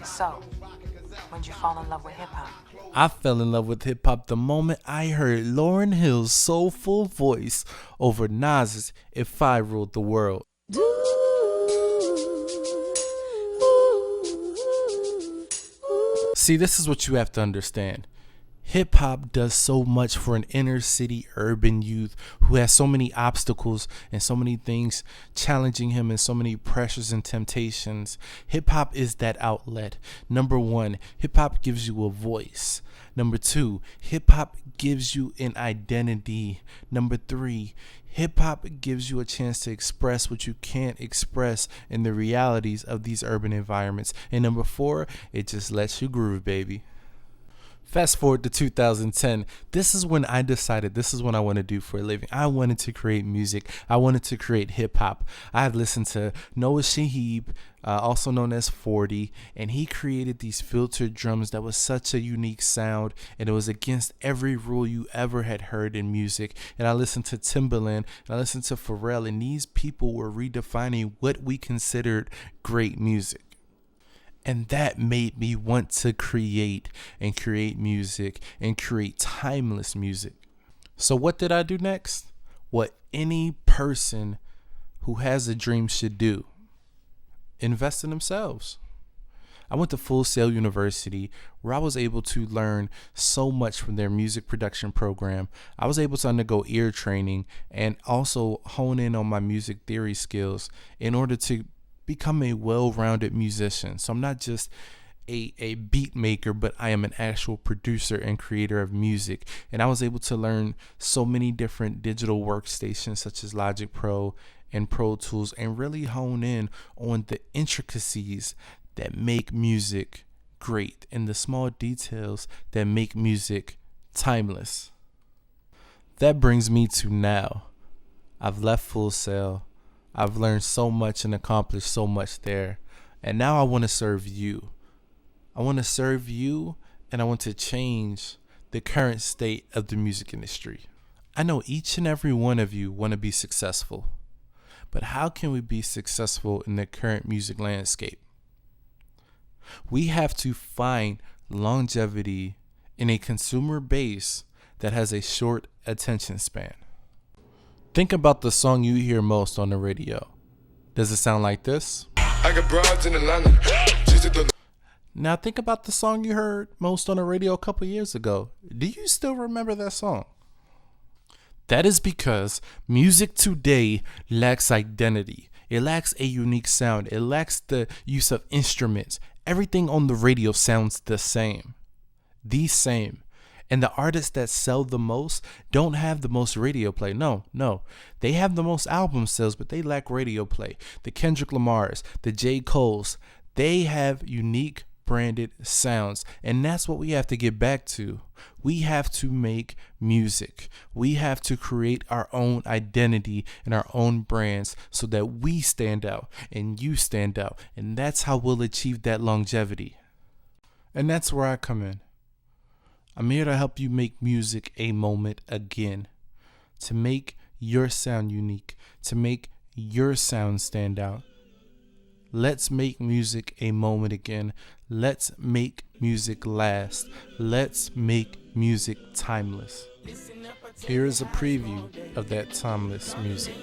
So, when'd you fall in love with hip-hop? I fell in love with hip hop the moment I heard Lauryn Hill's soulful voice over Nas's If I Ruled the World. See, this is what you have to understand. Hip hop does so much for an inner city urban youth who has so many obstacles and so many things challenging him and so many pressures and temptations. Hip hop is that outlet. Number one, hip hop gives you a voice. Number two, hip hop gives you an identity. Number three, hip hop gives you a chance to express what you can't express in the realities of these urban environments. And number four, it just lets you groove, baby. Fast forward to 2010. This is when I decided this is what I want to do for a living. I wanted to create music. I wanted to create hip hop. I have listened to Noah Shahib, also known as 40, and he created these filtered drums that was such a unique sound, and it was against every rule you ever had heard in music. And I listened to Timbaland, and I listened to Pharrell, and these people were redefining what we considered great music. And that made me want to create music and create timeless music. So what did I do next? What any person who has a dream should do. Invest in themselves. I went to Full Sail University where I was able to learn so much from their music production program. I was able to undergo ear training and also hone in on my music theory skills in order to become a well-rounded musician. So I'm not just a beat maker, but I am an actual producer and creator of music. And I was able to learn so many different digital workstations such as Logic Pro and Pro Tools and really hone in on the intricacies that make music great and the small details that make music timeless. That brings me to now. I've left Full Sail. I've learned so much and accomplished so much there. And now I want to serve you. I want to serve you, and I want to change the current state of the music industry. I know each and every one of you want to be successful. But how can we be successful in the current music landscape? We have to find longevity in a consumer base that has a short attention span. Think about the song you hear most on the radio. Does it sound like this? I got broads in Atlanta. Now think about the song you heard most on the radio a couple years ago. Do you still remember that song? That is because music today lacks identity. It lacks a unique sound. It lacks the use of instruments. Everything on the radio sounds the same. The same. And the artists that sell the most don't have the most radio play. No. They have the most album sales, but they lack radio play. The Kendrick Lamars, the J. Coles, they have unique branded sounds. And that's what we have to get back to. We have to make music. We have to create our own identity and our own brands so that we stand out and you stand out. And that's how we'll achieve that longevity. And that's where I come in. I'm here to help you make music a moment again, to make your sound unique, to make your sound stand out. Let's make music a moment again. Let's make music last. Let's make music timeless. Here is a preview of that timeless music.